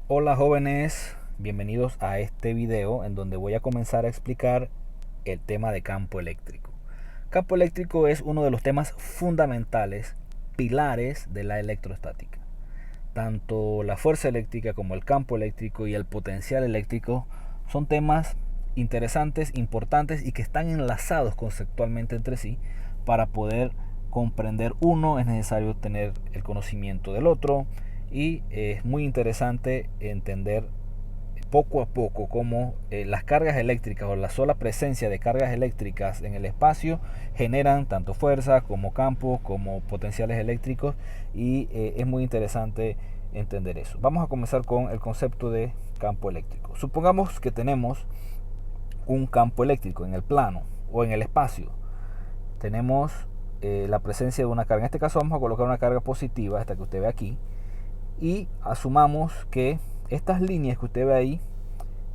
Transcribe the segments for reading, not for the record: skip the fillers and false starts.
Hola jóvenes, bienvenidos a este video en donde voy a comenzar a explicar el tema de campo eléctrico. Campo eléctrico es uno de los temas fundamentales, pilares de la electrostática. Tanto la fuerza eléctrica como el campo eléctrico y el potencial eléctrico son temas interesantes, importantes y que están enlazados conceptualmente entre sí. Para poder comprender uno es necesario tener el conocimiento del otro, y es muy interesante entender poco a poco cómo las cargas eléctricas o la sola presencia de cargas eléctricas en el espacio generan tanto fuerza como campos como potenciales eléctricos, y es muy interesante entender eso. Vamos a comenzar con el concepto de campo eléctrico. Supongamos que tenemos un campo eléctrico en el plano o en el espacio. Tenemos la presencia de una carga. En este caso vamos a colocar una carga positiva, esta que usted ve aquí, y asumamos que estas líneas que usted ve ahí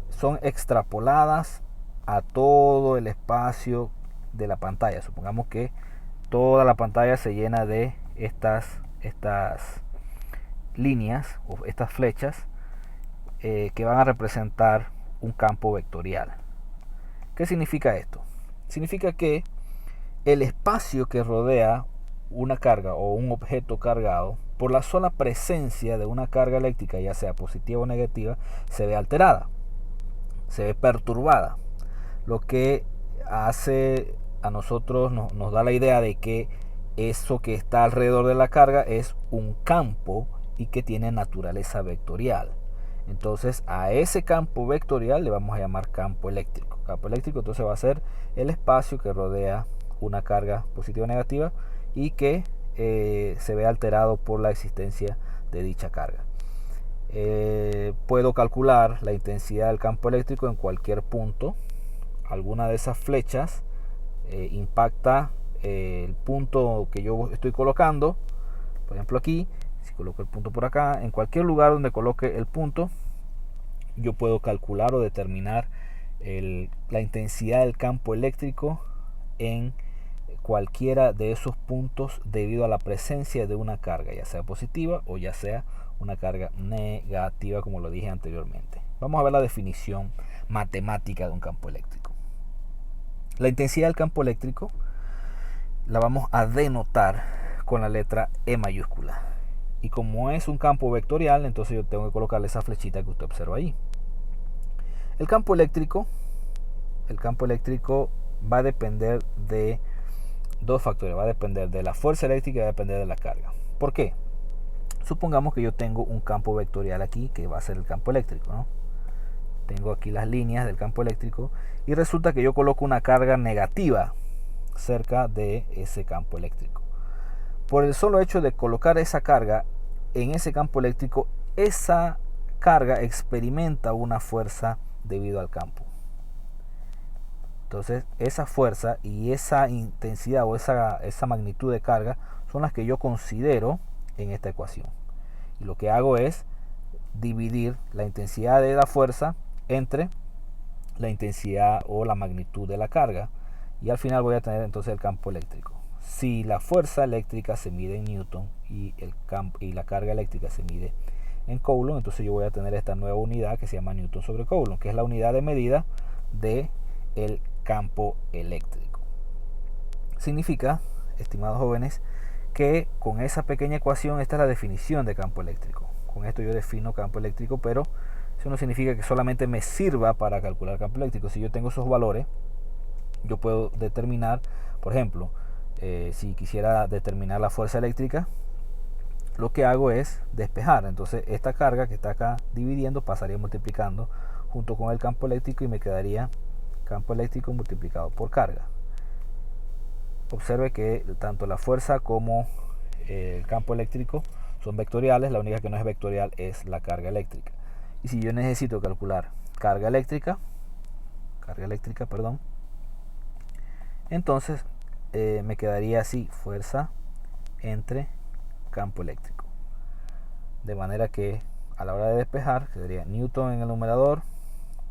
son extrapoladas a todo el espacio de la pantalla. Supongamos que toda la pantalla se llena de estas líneas o estas flechas que van a representar un campo vectorial. ¿Qué significa esto? Significa que el espacio que rodea una carga o un objeto cargado, por la sola presencia de una carga eléctrica, ya sea positiva o negativa, se ve alterada, se ve perturbada, lo que hace a nosotros nos da la idea de que eso que está alrededor de la carga es un campo y que tiene naturaleza vectorial. Entonces a ese campo vectorial le vamos a llamar campo eléctrico. Campo eléctrico entonces va a ser el espacio que rodea una carga positiva o negativa y que se ve alterado por la existencia de dicha carga. Puedo calcular la intensidad del campo eléctrico en cualquier punto. Alguna de esas flechas impacta el punto que yo estoy colocando. Por ejemplo aquí, si coloco el punto por acá, en cualquier lugar donde coloque el punto, yo puedo calcular o determinar la intensidad del campo eléctrico en cualquiera de esos puntos debido a la presencia de una carga, ya sea positiva o ya sea una carga negativa, como lo dije anteriormente. Vamos a ver la definición matemática de un campo eléctrico. La intensidad del campo eléctrico la vamos a denotar con la letra E mayúscula. Y como es un campo vectorial, entonces yo tengo que colocarle esa flechita que usted observa ahí. El campo eléctrico va a depender de dos factores. Va a depender de la fuerza eléctrica y va a depender de la carga. ¿Por qué? Supongamos que yo tengo un campo vectorial aquí, que va a ser el campo eléctrico, ¿no? Tengo aquí las líneas del campo eléctrico y resulta que yo coloco una carga negativa cerca de ese campo eléctrico. Por el solo hecho de colocar esa carga en ese campo eléctrico, esa carga experimenta una fuerza debido al campo. Entonces esa fuerza y esa intensidad o esa magnitud de carga son las que yo considero en esta ecuación. Y lo que hago es dividir la intensidad de la fuerza entre la intensidad o la magnitud de la carga, y al final voy a tener entonces el campo eléctrico. Si la fuerza eléctrica se mide en Newton y la carga eléctrica se mide en Coulomb, entonces yo voy a tener esta nueva unidad que se llama Newton sobre Coulomb, que es la unidad de medida de el campo eléctrico. Significa, estimados jóvenes, que con esa pequeña ecuación, esta es la definición de campo eléctrico. Con esto yo defino campo eléctrico, pero eso no significa que solamente me sirva para calcular campo eléctrico. Si yo tengo esos valores, yo puedo determinar, por ejemplo, si quisiera determinar la fuerza eléctrica, lo que hago es despejar. Entonces esta carga que está acá dividiendo pasaría multiplicando junto con el campo eléctrico y me quedaría campo eléctrico multiplicado por carga. Observe que tanto la fuerza como el campo eléctrico son vectoriales. La única que no es vectorial es la carga eléctrica. Y si yo necesito calcular carga eléctrica, entonces me quedaría así: fuerza entre campo eléctrico. De manera que a la hora de despejar quedaría Newton en el numerador,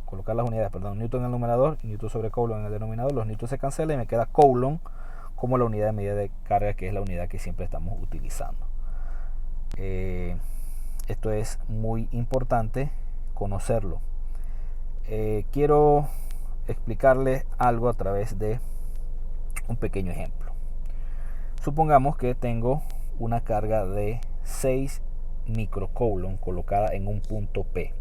colocar las unidades, Newton en el numerador, Newton sobre Coulomb en el denominador, los Newton se cancelan y me queda Coulomb como la unidad de medida de carga, que es la unidad que siempre estamos utilizando. Esto es muy importante conocerlo. Quiero explicarles algo a través de un pequeño ejemplo. Supongamos que tengo una carga de 6 microcoulomb colocada en un punto P.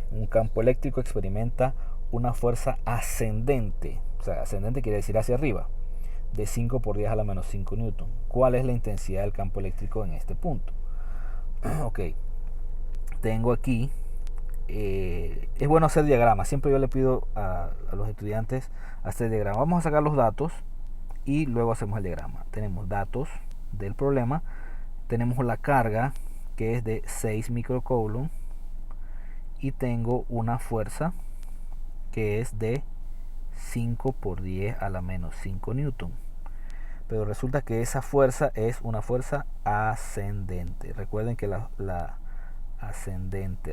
Un campo eléctrico experimenta una fuerza ascendente, o sea, ascendente quiere decir hacia arriba, de 5 por 10 a la menos 5 newton. ¿Cuál es la intensidad del campo eléctrico en este punto? Ok, tengo aquí, es bueno hacer diagramas. Siempre yo le pido a los estudiantes hacer diagramas. Vamos a sacar los datos y luego hacemos el diagrama. Tenemos datos del problema, tenemos la carga que es de 6 microcoulomb y tengo una fuerza que es de 5 por 10 a la menos 5 newton. Pero resulta que esa fuerza es una fuerza ascendente. Recuerden que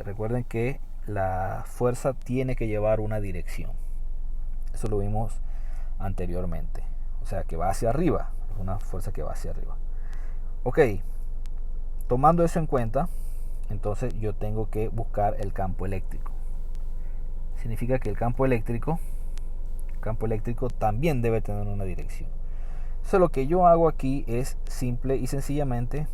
recuerden que la fuerza tiene que llevar una dirección. Eso lo vimos anteriormente. O sea, que va hacia arriba. Es una fuerza que va hacia arriba. Ok, tomando eso en cuenta, entonces yo tengo que buscar el campo eléctrico. Significa que el campo eléctrico también debe tener una dirección. Entonces lo que yo hago aquí es simple y sencillamente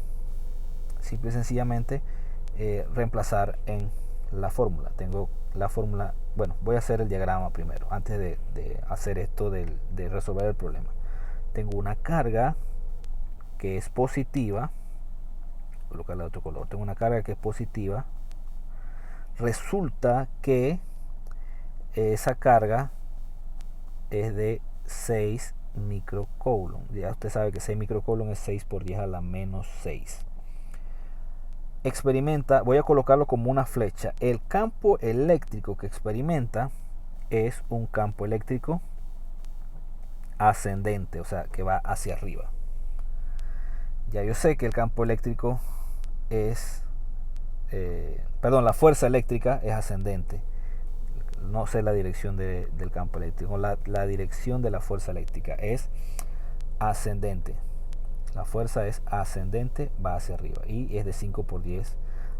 reemplazar en la fórmula. Tengo la fórmula, bueno, voy a hacer el diagrama primero, antes de hacer esto de resolver el problema. Tengo una carga que es positiva, colocarle otro color, tengo una carga que es positiva. Resulta que esa carga es de 6 microcoulomb. Ya usted sabe que 6 microcoulomb es 6 por 10 a la menos 6. Experimenta, voy a colocarlo como una flecha. El campo eléctrico que experimenta es un campo eléctrico ascendente, o sea, que va hacia arriba. Ya yo sé que el campo eléctrico es, la fuerza eléctrica es ascendente. No sé la dirección del campo eléctrico. La dirección de la fuerza eléctrica es ascendente. La fuerza es ascendente, va hacia arriba y es de 5 por 10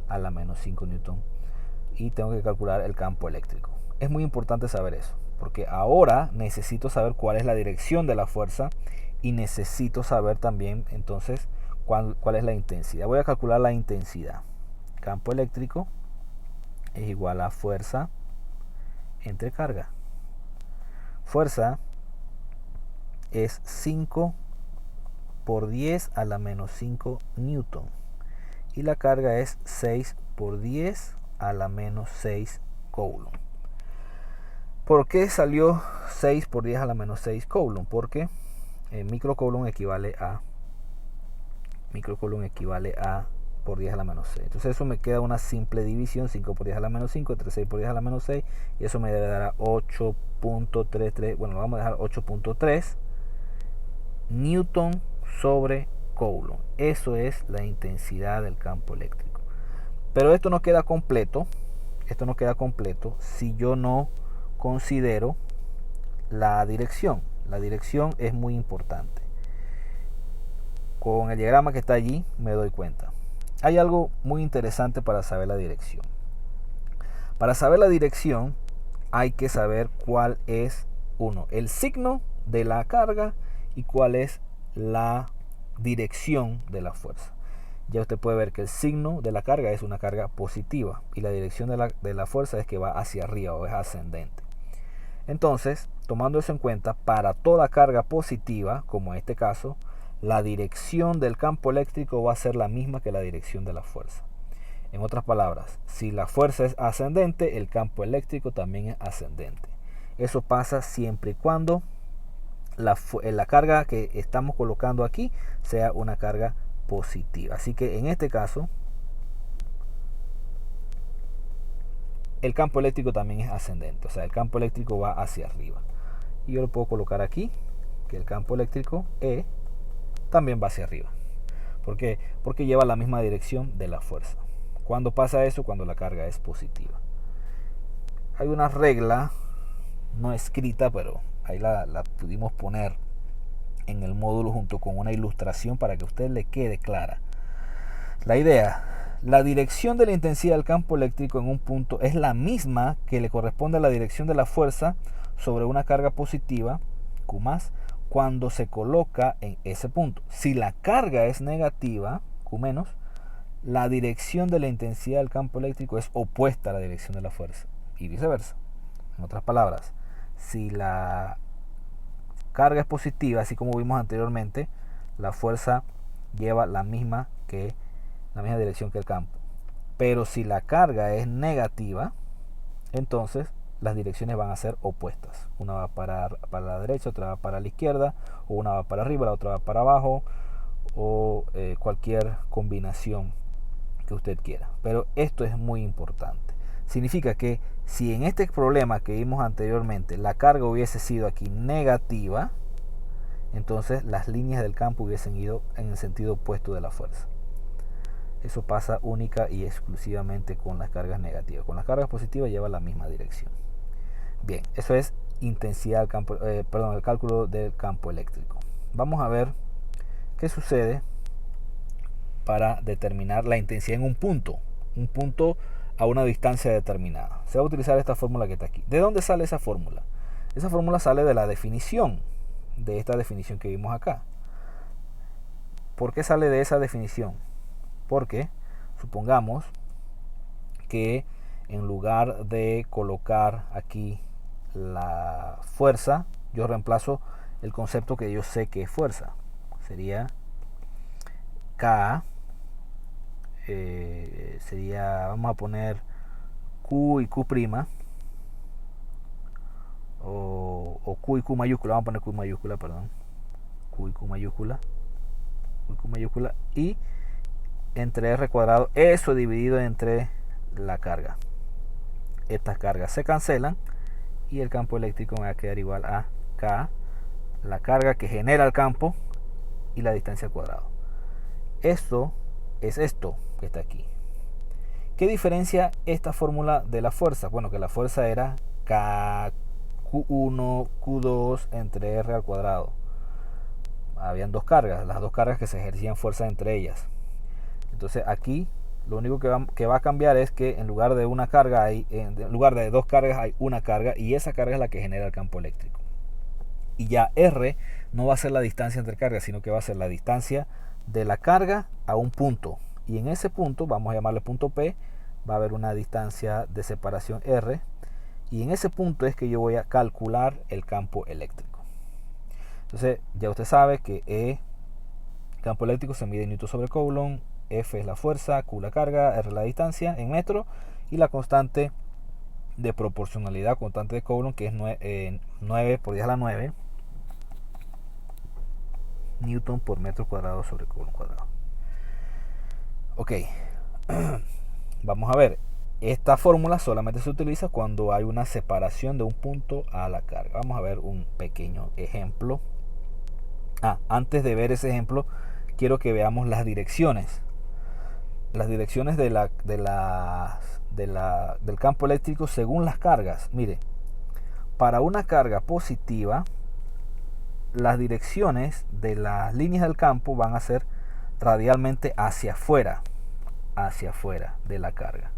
a la menos 5 newton. Y tengo que calcular el campo eléctrico. Es muy importante saber eso, porque ahora necesito saber cuál es la dirección de la fuerza y necesito saber también entonces cuál es la intensidad. Voy a calcular la intensidad. Campo eléctrico es igual a fuerza entre carga. Fuerza es 5 por 10 a la menos 5 newton y la carga es 6 por 10 a la menos 6 coulomb. ¿Por qué salió 6 por 10 a la menos 6 coulomb? Porque microcoulomb equivale a por 10 a la menos 6. Entonces eso me queda una simple división, 5 por 10 a la menos 5 entre 6 por 10 a la menos 6, y eso me debe dar a 8.33, bueno, lo vamos a dejar 8.3 newton sobre coulomb. Eso es la intensidad del campo eléctrico. Pero esto no queda completo si yo no considero la dirección. La dirección es muy importante. Con el diagrama que está allí me doy cuenta. Hay algo muy interesante para saber la dirección. Para saber la dirección hay que saber cuál es, el signo de la carga y cuál es la dirección de la fuerza. Ya usted puede ver que el signo de la carga es una carga positiva y la dirección de la fuerza es que va hacia arriba o es ascendente. Entonces, tomando eso en cuenta, para toda carga positiva, como en este caso, la dirección del campo eléctrico va a ser la misma que la dirección de la fuerza. En otras palabras, si la fuerza es ascendente, el campo eléctrico también es ascendente. Eso pasa siempre y cuando la carga que estamos colocando aquí sea una carga positiva. Así que en este caso, el campo eléctrico también es ascendente. O sea, el campo eléctrico va hacia arriba. Y yo lo puedo colocar aquí, que el campo eléctrico E también va hacia arriba. ¿Por qué? Porque lleva la misma dirección de la fuerza. ¿Cuándo pasa eso? Cuando la carga es positiva. Hay una regla no escrita, pero ahí la pudimos poner en el módulo junto con una ilustración para que a usted le quede clara. La idea la dirección de la intensidad del campo eléctrico en un punto es la misma que le corresponde a la dirección de la fuerza sobre una carga positiva, Q+, cuando se coloca en ese punto. Si la carga es negativa, Q-, la dirección de la intensidad del campo eléctrico es opuesta a la dirección de la fuerza y viceversa. En otras palabras, si la carga es positiva, así como vimos anteriormente, la fuerza lleva la misma dirección que el campo. Pero si la carga es negativa, entonces las direcciones van a ser opuestas. Una va para la derecha, otra va para la izquierda, o una va para arriba, la otra va para abajo, o cualquier combinación que usted quiera. Pero esto es muy importante. Significa que si en este problema que vimos anteriormente la carga hubiese sido aquí negativa, entonces las líneas del campo hubiesen ido en el sentido opuesto de la fuerza. Eso pasa única y exclusivamente con las cargas negativas. Con las cargas positivas lleva la misma dirección. Bien, eso es intensidad del campo, el cálculo del campo eléctrico. Vamos a ver qué sucede para determinar la intensidad en un punto a una distancia determinada. Se va a utilizar esta fórmula que está aquí. ¿De dónde sale esa fórmula? Esa fórmula sale de la definición, de esta definición que vimos acá. ¿Por qué sale de esa definición? Porque supongamos que en lugar de colocar aquí la fuerza, yo reemplazo el concepto que yo sé que es fuerza. Sería K, vamos a poner Q y Q', o Q y Q mayúscula, vamos a poner Q mayúscula, perdón. Q y Q mayúscula, y entre R cuadrado, eso dividido entre la carga. Estas cargas se cancelan y el campo eléctrico me va a quedar igual a K, la carga que genera el campo, y la distancia al cuadrado. Esto es esto que está aquí. ¿Qué diferencia esta fórmula de la fuerza? Bueno, que la fuerza era K, Q1, Q2 entre R al cuadrado. Habían dos cargas, las dos cargas que se ejercían fuerza entre ellas. Entonces aquí lo único que va a cambiar es que en lugar de una carga en lugar de dos cargas hay una carga, y esa carga es la que genera el campo eléctrico. Y ya R no va a ser la distancia entre cargas, sino que va a ser la distancia de la carga a un punto. Y en ese punto, vamos a llamarle punto P, va a haber una distancia de separación R. Y en ese punto es que yo voy a calcular el campo eléctrico. Entonces ya usted sabe que el campo eléctrico se mide en newton sobre coulomb, F es la fuerza, Q la carga, R la distancia en metro, y la constante de proporcionalidad, constante de Coulomb, que es 9 por 10 a la 9 newton por metro cuadrado sobre Coulomb cuadrado. Ok, vamos a ver. Esta fórmula solamente se utiliza cuando hay una separación de un punto a la carga. Vamos a ver un pequeño ejemplo. Antes de ver ese ejemplo, quiero que veamos las direcciones. Las direcciones del campo eléctrico según las cargas. Mire, para una carga positiva, las direcciones de las líneas del campo van a ser radialmente hacia afuera de la carga.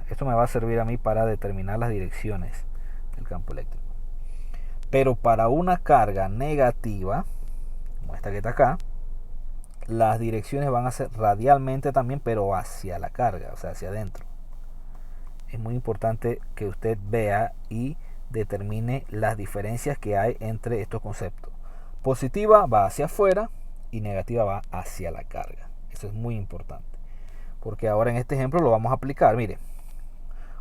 Esto me va a servir a mí para determinar las direcciones del campo eléctrico. Pero para una carga negativa, como esta que está acá, las direcciones van a ser radialmente también, pero hacia la carga, o sea, hacia adentro. Es muy importante que usted vea y determine las diferencias que hay entre estos conceptos. Positiva va hacia afuera y negativa va hacia la carga. Eso es muy importante, porque ahora en este ejemplo lo vamos a aplicar. Mire,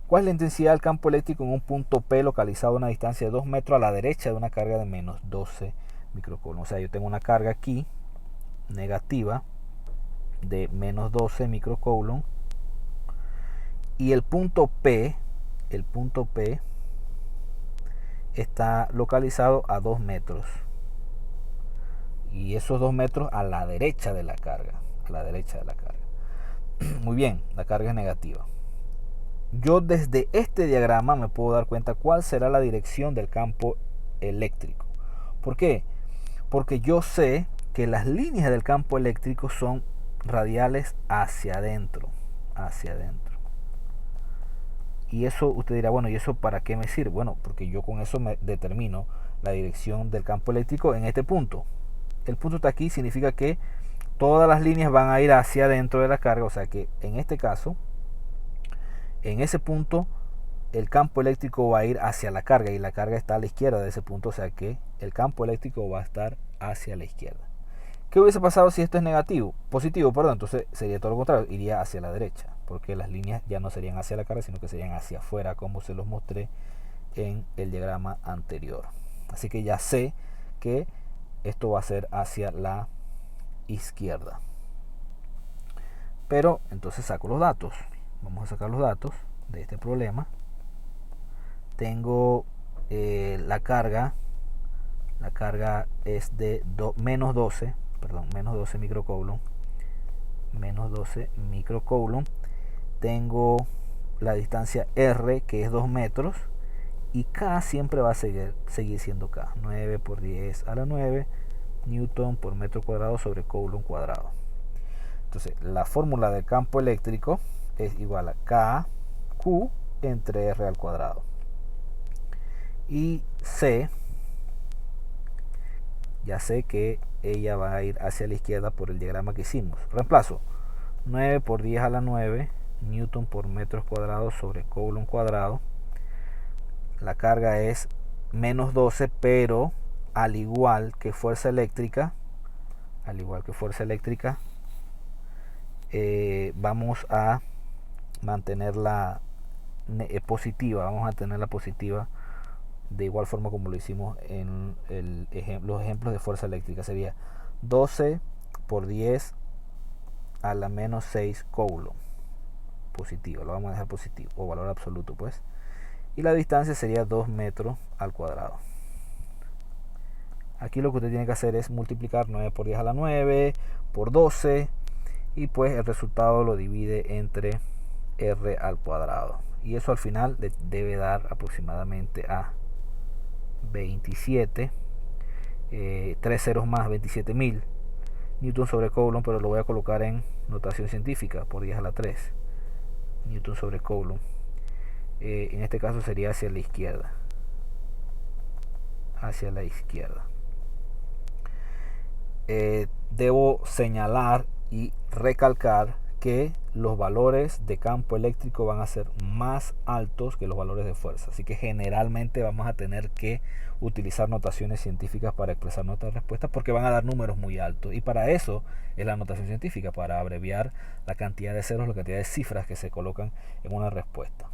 ¿cuál es la intensidad del campo eléctrico en un punto P localizado a una distancia de 2 metros a la derecha de una carga de menos 12 microcoulomb? O sea, yo tengo una carga aquí negativa de menos 12 microcoulomb, y el punto P está localizado a 2 metros, y esos 2 metros a la derecha de la carga, Muy bien, la carga es negativa. Yo desde este diagrama me puedo dar cuenta cuál será la dirección del campo eléctrico. ¿Por qué? Porque yo sé que las líneas del campo eléctrico son radiales hacia adentro. Y eso usted dirá, bueno, ¿y eso para qué me sirve? Bueno, porque yo con eso me determino la dirección del campo eléctrico en este punto. El punto está aquí, significa que todas las líneas van a ir hacia adentro de la carga, o sea que en este caso, en ese punto, el campo eléctrico va a ir hacia la carga y la carga está a la izquierda de ese punto, o sea que el campo eléctrico va a estar hacia la izquierda. ¿Qué hubiese pasado si esto es negativo? Positivo, perdón, entonces sería todo lo contrario, iría hacia la derecha, porque las líneas ya no serían hacia la carga, sino que serían hacia afuera, como se los mostré en el diagrama anterior. Así que ya sé que esto va a ser hacia la izquierda. Pero entonces saco los datos. Vamos a sacar los datos de este problema. Tengo la carga es de menos 12 microcoulomb. Tengo la distancia R, que es 2 metros, y K siempre va a seguir siendo K. 9 por 10 a la 9 Newton por metro cuadrado sobre Coulomb cuadrado. Entonces, la fórmula del campo eléctrico es igual a KQ entre R al cuadrado. Y C, ya sé que ella va a ir hacia la izquierda por el diagrama que hicimos. Reemplazo 9 por 10 a la 9 Newton por metros cuadrados sobre Coulomb cuadrado. La carga es menos 12, pero al igual que fuerza eléctrica, vamos a mantenerla positiva. Vamos a tenerla positiva de igual forma como lo hicimos en los ejemplos de fuerza eléctrica. Sería 12 por 10 a la menos 6 coulomb. Positivo, lo vamos a dejar positivo, o valor absoluto pues. Y la distancia sería 2 metros al cuadrado. Aquí lo que usted tiene que hacer es multiplicar 9 por 10 a la 9 por 12, y pues el resultado lo divide entre R al cuadrado, y eso al final debe dar aproximadamente a 27, 3 ceros más, 27.000 Newton sobre Coulomb, pero lo voy a colocar en notación científica, por 10 a la 3 Newton sobre Coulomb. En este caso sería hacia la izquierda. Debo señalar y recalcar que los valores de campo eléctrico van a ser más altos que los valores de fuerza, así que generalmente vamos a tener que utilizar notaciones científicas para expresar nuestras respuestas, porque van a dar números muy altos, y para eso es la notación científica, para abreviar la cantidad de ceros, la cantidad de cifras que se colocan en una respuesta.